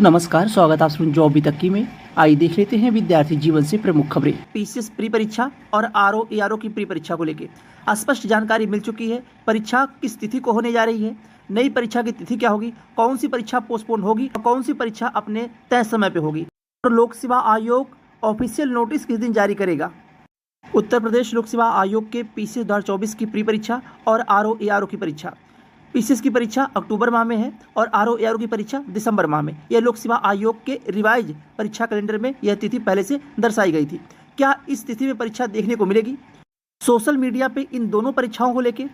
नमस्कार, स्वागत आप सभी जॉब तक में। आइए देख लेते हैं विद्यार्थी जीवन से प्रमुख खबरें। पीसीएस प्री परीक्षा और आरओ एआरओ की प्री परीक्षा को लेकर स्पष्ट जानकारी मिल चुकी है। परीक्षा किस तिथि को होने जा रही है, नई परीक्षा की तिथि क्या होगी, कौन सी परीक्षा पोस्टपोन होगी और कौन सी परीक्षा अपने तय समय पर होगी, और लोक सेवा आयोग ऑफिशियल नोटिस किस दिन जारी करेगा। उत्तर प्रदेश लोक सेवा आयोग के पीसीएस 2024 की प्री परीक्षा और आरओ एआरओ की परीक्षा, पीसीएस की परीक्षा अक्टूबर माह में है और आरओ एआरओ की परीक्षा दिसंबर माह में। यह लोक सेवा आयोग के रिवाइज परीक्षा कैलेंडर में यह तिथि पहले से दर्शाई गई थी। क्या इस तिथि में परीक्षा देखने को मिलेगी? सोशल मीडिया पे इन दोनों परीक्षाओं को लेकर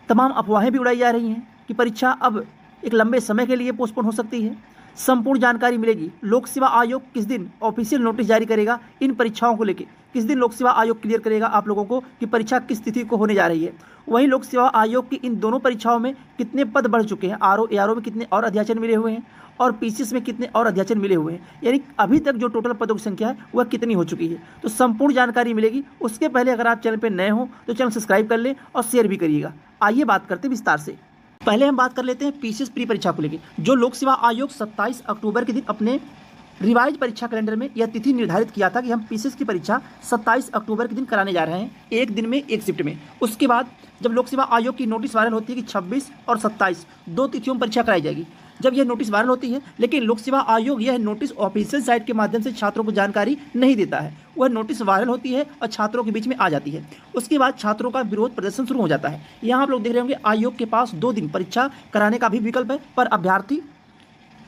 तमाम अफवाहें भी उड़ाई जा रही हैं कि परीक्षा अब एक लंबे समय के लिए पोस्टपोन हो सकती है। संपूर्ण जानकारी मिलेगी। लोक सेवा आयोग किस दिन ऑफिशियल नोटिस जारी करेगा इन परीक्षाओं को लेकर, किस दिन लोक सेवा आयोग क्लियर करेगा आप लोगों को कि परीक्षा किस तिथि को होने जा रही है। वहीं लोक सेवा आयोग की इन दोनों परीक्षाओं में कितने पद बढ़ चुके हैं, आरओ एआरओ में कितने और अध्याचन मिले हुए हैं और पीसीएस में कितने और अध्याचन मिले हुए हैं, यानी अभी तक जो टोटल पदों की संख्या है वह कितनी हो चुकी है। तो संपूर्ण जानकारी मिलेगी। उसके पहले अगर आप चैनल पर नए हो तो चैनल सब्सक्राइब कर लें और शेयर भी करिएगा। आइए बात करते हैं विस्तार से। पहले हम बात कर लेते हैं पीसीएस प्री परीक्षा को लेकर। जो लोक सेवा आयोग 27 अक्टूबर के दिन अपने रिवाइज परीक्षा कैलेंडर में यह तिथि निर्धारित किया था कि हम पीसीएस की परीक्षा 27 अक्टूबर के दिन कराने जा रहे हैं, एक दिन में एक शिफ्ट में। उसके बाद जब लोक सेवा आयोग की नोटिस वायरल होती है कि 26 और 27 दो तिथियों में परीक्षा कराई जाएगी, जब यह नोटिस वायरल होती है, लेकिन लोक सेवा आयोग यह नोटिस ऑफिशियल साइट के माध्यम से छात्रों को जानकारी नहीं देता है। वह नोटिस वायरल होती है और छात्रों के बीच में आ जाती है। उसके बाद छात्रों का विरोध प्रदर्शन शुरू हो जाता है। यहाँ आप लोग देख रहे होंगे आयोग के पास 2 दिन परीक्षा कराने का भी विकल्प है, पर अभ्यर्थी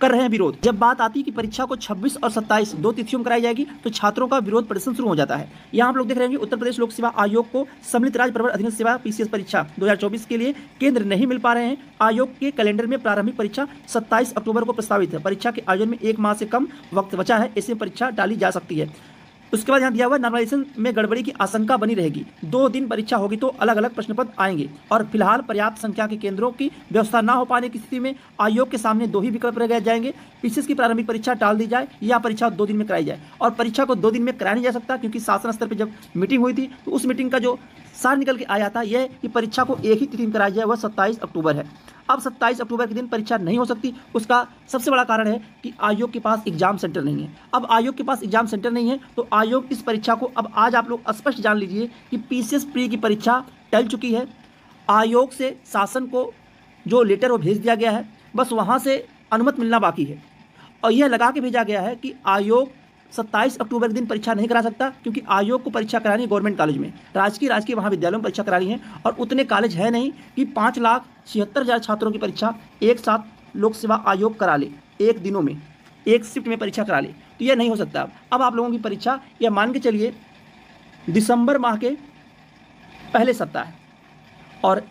कर रहे हैं विरोध। जब बात आती है कि परीक्षा को 26 और 27 दो तिथियों में कराई जाएगी तो छात्रों का विरोध प्रदर्शन शुरू हो जाता है। यहाँ आप लोग देख रहे होंगे उत्तर प्रदेश लोक सेवा आयोग को सम्मिलित राज्य प्रवर अधीन सेवा पीसीएस परीक्षा 2024 के लिए केंद्र नहीं मिल पा रहे हैं। आयोग के कैलेंडर में प्रारंभिक परीक्षा 27 अक्टूबर को प्रस्तावित है। परीक्षा के आयोजन में 1 माह से कम वक्त बचा है, ऐसे परीक्षा टाली जा सकती है। उसके बाद यहाँ दिया हुआ नॉर्मलाइजेशन में गड़बड़ी की आशंका बनी रहेगी। 2 दिन परीक्षा होगी तो अलग अलग प्रश्न पत्र आएंगे और फिलहाल पर्याप्त संख्या के केंद्रों की व्यवस्था न हो पाने की स्थिति में आयोग के सामने 2 ही विकल्प रह जाएंगे। पीसीएस की प्रारंभिक परीक्षा टाल दी जाए या परीक्षा 2 दिन में कराई जाए। और परीक्षा को 2 दिन में कराया नहीं जा सकता क्योंकि शासन स्तर पर जब मीटिंग हुई थी तो उस मीटिंग का जो सार निकल के आया था यह कि परीक्षा को एक ही तिथि में कराई जाए, वह 27 अक्टूबर है। अब 27 अक्टूबर के दिन परीक्षा नहीं हो सकती। उसका सबसे बड़ा कारण है कि आयोग के पास एग्जाम सेंटर नहीं है। अब आयोग के पास एग्जाम सेंटर नहीं है तो आयोग इस परीक्षा को, अब आज आप लोग स्पष्ट जान लीजिए कि पीसीएस प्री की परीक्षा टल चुकी है। आयोग से शासन को जो लेटर वो भेज दिया गया है, बस वहाँ से अनुमति मिलना बाकी है। और यह लगा के भेजा गया है कि आयोग 27 अक्टूबर के दिन परीक्षा नहीं करा सकता क्योंकि आयोग को परीक्षा करानी है गवर्नमेंट कॉलेज में, राजकीय महाविद्यालयों में परीक्षा करानी है। और उतने कॉलेज है नहीं कि 5,76,000 छात्रों की परीक्षा एक साथ लोक सेवा आयोग करा ले, एक दिनों में एक शिफ्ट में परीक्षा करा ले, तो यह नहीं हो सकता। अब आप लोगों की परीक्षा यह मान के चलिए दिसंबर माह के पहले सप्ताह और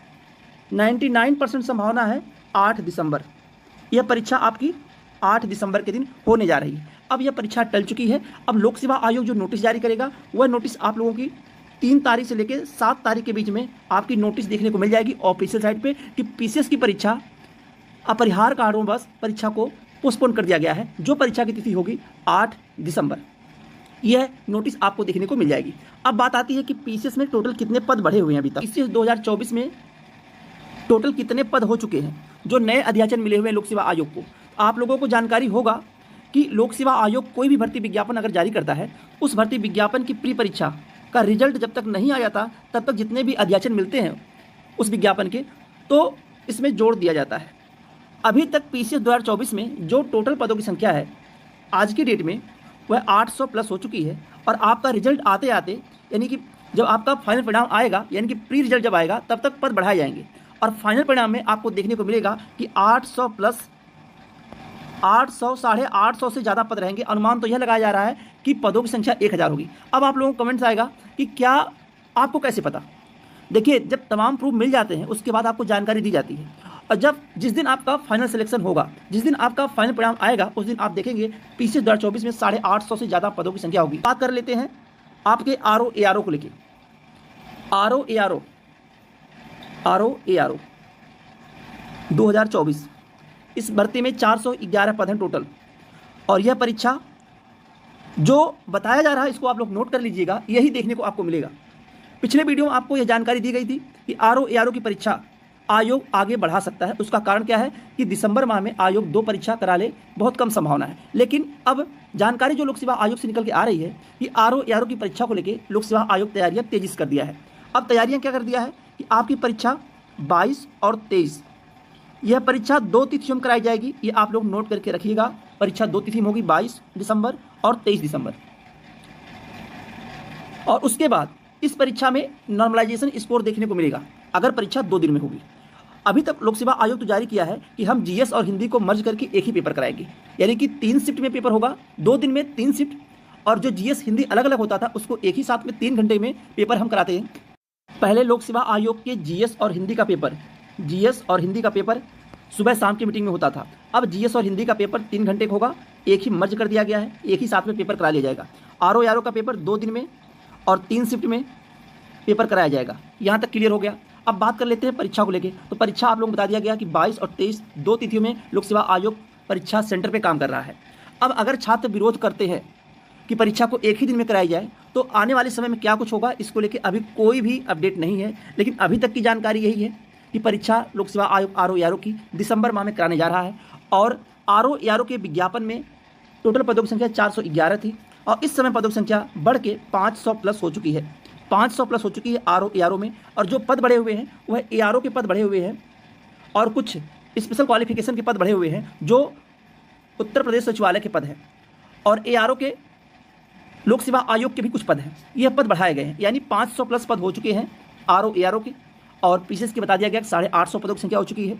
99% संभावना है 8 दिसंबर। यह परीक्षा आपकी 8 दिसंबर के दिन होने जा रही है। अब यह परीक्षा टल चुकी है। अब लोक सेवा आयोग जो नोटिस जारी करेगा वह नोटिस आप लोगों की 3 तारीख से लेकर 7 तारीख के बीच में आपकी नोटिस देखने को मिल जाएगी ऑफिशियल साइट पे कि पीसीएस की परीक्षा अपरिहार्य कारणों बस परीक्षा को पोस्टपोन कर दिया गया है। जो परीक्षा की तिथि होगी 8 दिसंबर, यह नोटिस आपको देखने को मिल जाएगी। अब बात आती है कि पीसीएस में टोटल कितने पद बढ़े हुए हैं अभी तक। पीसीएस 2024 में टोटल कितने पद हो चुके हैं जो नए अध्याचन मिले हुए हैं लोक सेवा आयोग को। आप लोगों को जानकारी होगा कि लोक सेवा आयोग कोई भी भर्ती विज्ञापन अगर जारी करता है, उस भर्ती विज्ञापन की प्री परीक्षा का रिजल्ट जब तक नहीं आ जाता तब तक जितने भी अध्याचन मिलते हैं उस विज्ञापन के, तो इसमें जोड़ दिया जाता है। अभी तक पीसीएस 2024 में जो टोटल पदों की संख्या है आज की डेट में वह 800 प्लस हो चुकी है। और आपका रिजल्ट आते आते, यानी कि जब आपका फाइनल परिणाम आएगा, यानी कि प्री रिजल्ट जब आएगा तब तक पद बढ़ाए जाएंगे और फाइनल परिणाम में आपको देखने को मिलेगा कि 800 प्लस 800 850 से ज़्यादा पद रहेंगे। अनुमान तो यह लगाया जा रहा है कि पदों की संख्या 1000 होगी। अब आप लोगों को कमेंट्स आएगा कि क्या आपको कैसे पता। देखिए, जब तमाम प्रूफ मिल जाते हैं उसके बाद आपको जानकारी दी जाती है और जब जिस दिन आपका फाइनल सिलेक्शन होगा, जिस दिन आपका फाइनल परिणाम आएगा, उस दिन आप देखेंगे पीसीएस 2024 में 850 से ज़्यादा पदों की संख्या होगी। बात कर लेते हैं आपके आरओ एआरओ को लेकर। आरओ एआरओ 2024 इस भर्ती में 411 पद हैं टोटल। और यह परीक्षा जो बताया जा रहा है इसको आप लोग नोट कर लीजिएगा, यही देखने को आपको मिलेगा। पिछले वीडियो में आपको यह जानकारी दी गई थी कि आरओ एआरओ की परीक्षा आयोग आगे बढ़ा सकता है। उसका कारण क्या है कि दिसंबर माह में आयोग 2 परीक्षा करा ले, बहुत कम संभावना है। लेकिन अब जानकारी जो लोक सेवा आयोग से निकल के आ रही है कि आरओ एआरओ की परीक्षा को लेकर लोक सेवा आयोग तैयारियां तेजी से कर दिया है। अब तैयारियां क्या कर दिया है कि आपकी परीक्षा 22 और 23 यह परीक्षा 2 तिथियों में कराई जाएगी। ये आप लोग नोट करके रखिएगा। परीक्षा 2 तिथि में होगी, 22 दिसंबर और 23 दिसंबर। और उसके बाद इस परीक्षा में नॉर्मलाइजेशन स्कोर देखने को मिलेगा अगर परीक्षा 2 दिन में होगी। अभी तक लोक सेवा आयोग तो जारी किया है कि हम जीएस और हिंदी को मर्ज करके एक ही पेपर कराएंगे, यानी कि 3 शिफ्ट में पेपर होगा, 2 दिन में 3 शिफ्ट। और जो जीएस हिंदी अलग अलग होता था उसको एक ही साथ में 3 घंटे में पेपर हम कराते हैं। पहले लोक सेवा आयोग के जीएस और हिंदी का पेपर सुबह शाम की मीटिंग में होता था। अब जीएस और हिंदी का पेपर 3 घंटे का होगा, एक ही मर्ज कर दिया गया है, एक ही साथ में पेपर करा लिया जाएगा। आरओ एआरओ का पेपर 2 दिन में और 3 शिफ्ट में पेपर कराया जाएगा। यहाँ तक क्लियर हो गया। अब बात कर लेते हैं परीक्षा को लेके। तो परीक्षा आप लोगों को बता दिया गया कि 22 और 23 2 तिथियों में लोक सेवा आयोग परीक्षा सेंटर पे काम कर रहा है। अब अगर छात्र विरोध करते हैं कि परीक्षा को एक ही दिन में कराई जाए तो आने वाले समय में क्या कुछ होगा, इसको लेके अभी कोई भी अपडेट नहीं है। लेकिन अभी तक की जानकारी यही है कि परीक्षा लोक सेवा आयोग आरओ एआरओ की दिसंबर माह में कराने जा रहा है। और आरओ एआरओ के विज्ञापन में टोटल पदों की संख्या 411 थी और इस समय पदों की संख्या बढ़ के 500 प्लस हो चुकी है। 500 प्लस हो चुकी है आरओ एआरओ में। और जो पद बढ़े हुए हैं वह एआरओ के पद बढ़े हुए हैं और कुछ स्पेशल क्वालिफिकेशन के पद बढ़े हुए हैं जो उत्तर प्रदेश सचिवालय के पद हैं। और एआरओ के लोक सेवा आयोग के भी कुछ पद हैं, यह पद बढ़ाए गए हैं, यानी 500 प्लस पद हो चुके हैं आरओ एआरओ के। और पीसीएस की बता दिया गया कि 850 पदों की संख्या हो चुकी है।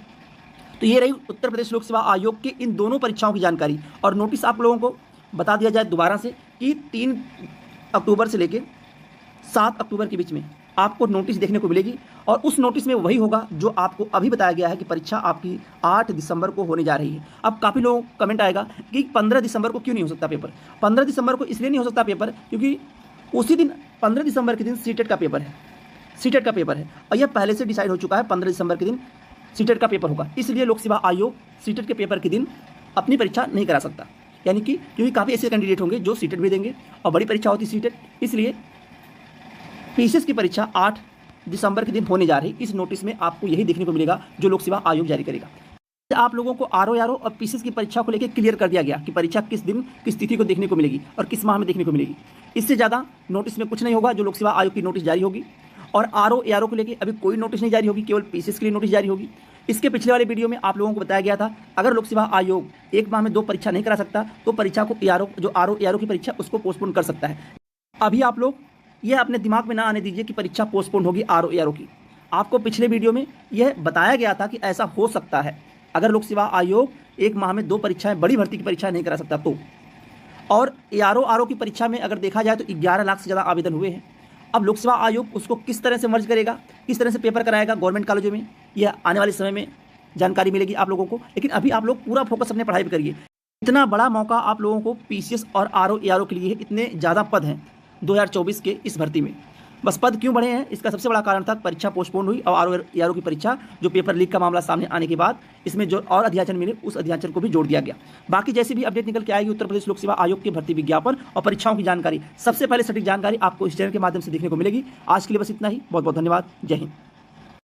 तो ये रही उत्तर प्रदेश लोक सेवा आयोग के इन दोनों परीक्षाओं की जानकारी। और नोटिस आप लोगों को बता दिया जाए दोबारा से कि 3 अक्टूबर से लेकर 7 अक्टूबर के बीच में आपको नोटिस देखने को मिलेगी। और उस नोटिस में वही होगा जो आपको अभी बताया गया है कि परीक्षा आपकी 8 दिसंबर को होने जा रही है। अब काफ़ी लोगों को कमेंट आएगा कि 15 दिसंबर को क्यों नहीं हो सकता पेपर। 15 दिसंबर को इसलिए नहीं हो सकता पेपर क्योंकि उसी दिन 15 दिसंबर के दिन सीटेट का पेपर है और यह पहले से डिसाइड हो चुका है। 15 दिसंबर के दिन सीटेट का पेपर होगा, इसलिए लोक सेवा आयोग सीटेट के पेपर के दिन अपनी परीक्षा नहीं करा सकता। यानी कि क्योंकि काफ़ी ऐसे कैंडिडेट होंगे जो सीटेट भी देंगे और बड़ी परीक्षा होती सीटेट, इसलिए पीसीएस की परीक्षा 8 दिसंबर के दिन होने जा रही। इस नोटिस में आपको यही देखने को मिलेगा जो लोक सेवा आयोग जारी करेगा। आप लोगों को आरओ एआरओ और पीसीएस की परीक्षा को लेकर क्लियर कर दिया गया कि परीक्षा किस दिन किस तिथि को देखने को मिलेगी और किस माह में देखने को मिलेगी। इससे ज़्यादा नोटिस में कुछ नहीं होगा। जो लोक सेवा आयोग की नोटिस जारी होगी और आरओ एआरओ को लेकर अभी कोई नोटिस नहीं जारी होगी, केवल पीसीएस के लिए नोटिस जारी होगी। इसके पिछले वाले वीडियो में आप लोगों को बताया गया था अगर लोक सेवा आयोग एक माह में 2 परीक्षा नहीं करा सकता तो परीक्षा को आरओ एआरओ की परीक्षा उसको पोस्टपोन कर सकता है। अभी आप लोग यह अपने दिमाग में ना आने दीजिए कि परीक्षा पोस्टपोन होगी आरओ एआरओ की। आपको पिछले वीडियो में यह बताया गया था कि ऐसा हो सकता है अगर लोक सेवा आयोग एक माह में 2 परीक्षाएं बड़ी भर्ती की परीक्षा नहीं करा सकता तो। और एआरओ आरओ की परीक्षा में अगर देखा जाए तो 11 लाख से ज़्यादा आवेदन हुए हैं। अब लोक सेवा आयोग उसको किस तरह से मर्ज करेगा, किस तरह से पेपर कराएगा गवर्नमेंट कॉलेजों में, यह आने वाले समय में जानकारी मिलेगी आप लोगों को। लेकिन अभी आप लोग पूरा फोकस अपने पढ़ाई पर करिए। इतना बड़ा मौका आप लोगों को पीसीएस और आरओ एआरओ के लिए इतने ज़्यादा पद हैं 2024 के इस भर्ती में। बस पद क्यों बढ़े हैं इसका सबसे बड़ा कारण था परीक्षा पोस्टपोन हुई और आरओ एआरओ की परीक्षा जो पेपर लीक का मामला सामने आने के बाद इसमें जो और अध्याचन मिले उस अध्याचन को भी जोड़ दिया गया। बाकी जैसे भी अपडेट निकल के आएगी उत्तर प्रदेश लोक सेवा आयोग के भर्ती विज्ञापन और परीक्षाओं की जानकारी सबसे पहले सटीक जानकारी आपको इस चैनल के माध्यम से देखने को मिलेगी। आज के लिए बस इतना ही। बहुत बहुत धन्यवाद। जय हिंद।